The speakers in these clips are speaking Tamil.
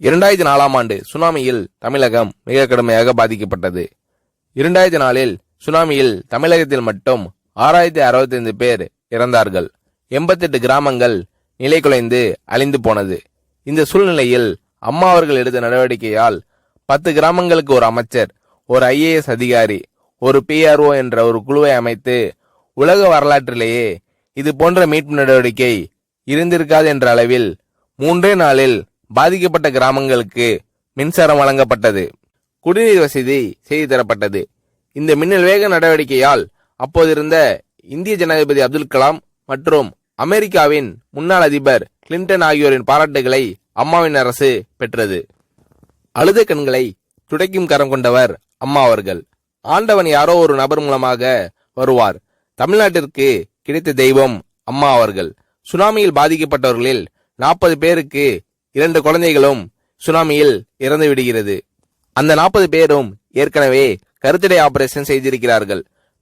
2004ஆம் ஆண்டு சுனாமியில் தமிழகம் மிக கடுமையாக பாதிக்கப்பட்டது. 2004இல் சுனாமியில் தமிழகத்தில் மட்டும் 6065 பேர் இறந்தார்கள். 88 கிராமங்கள் நிலை குலைந்து அழிந்து போனது. இந்த சூழ்நிலையில் அம்மா அவர்கள் எடுத்த நடவடிக்கையால் 10 கிராமங்களுக்கு ஒரு அமைச்சர், ஒரு IAS அதிகாரி, ஒரு PRO என்ற ஒரு குழுவை அமைத்து உலக வரலாற்றிலேயே இது போன்ற மீட்பு நடவடிக்கை இருந்திருக்காது என்ற அளவில் 3 நாளில் பாதிக்கப்பட்ட கிராமங்களுக்கு மின்சாரம் வழங்கப்பட்டது. குடிநீர் வசதி செய்து தரப்பட்டது. இந்த மின்னல் வேக நடவடிக்கையால் அப்போதிருந்த இந்திய ஜனாதிபதி அப்துல் கலாம் மற்றும் அமெரிக்காவின் முன்னாள் அதிபர் கிளின்டன் ஆகியோரின் பாராட்டுகளை அம்மாவின் அரசு பெற்றது. அழுத கண்களை துடைக்கும் கரம் கொண்டவர் அம்மா அவர்கள். ஆண்டவன் யாரோ ஒரு நபர் மூலமாக வருவார். தமிழ்நாட்டிற்கு கிடைத்த தெய்வம் அம்மா அவர்கள். சுனாமியில் பாதிக்கப்பட்டவர்களில் 40 பேருக்கு 2 குழந்தைகளும் சுனாமியில் இறந்து விடுகிறது. அந்த 40 பேரும் ஏற்கனவே கருத்தடை ஆபரேஷன் செய்திருக்கிறார்கள்.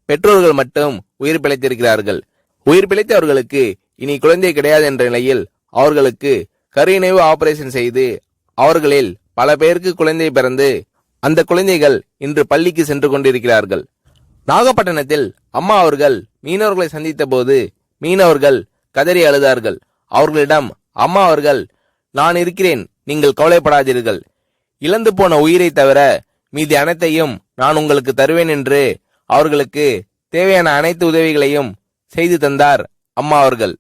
பெற்றோர்கள் மட்டும் உயிர் பிழைத்திருக்கிறார்கள். உயிர் பிழைத்தவர்களுக்கு இனி குழந்தை கிடையாது என்ற நிலையில் அவர்களுக்கு கருணைவு ஆபரேஷன் செய்து அவர்களில் பல பேருக்கு குழந்தை பிறந்து அந்த குழந்தைகள் இன்று பள்ளிக்கு சென்று கொண்டிருக்கிறார்கள். நாகப்பட்டினத்தில் அம்மா அவர்கள் மீனவர்களை சந்தித்த போது மீனவர்கள் கதறி அழுதார்கள். அவர்களிடம் அம்மா அவர்கள், நான் இருக்கிறேன், நீங்கள் கவலைப்படாதீர்கள், இழந்து போன உயிரை தவிர மீதி அனைத்தையும் நான் உங்களுக்கு தருவேன் என்று அவர்களுக்கு தேவையான அனைத்து உதவிகளையும் செய்து தந்தார் அம்மா அவர்கள்.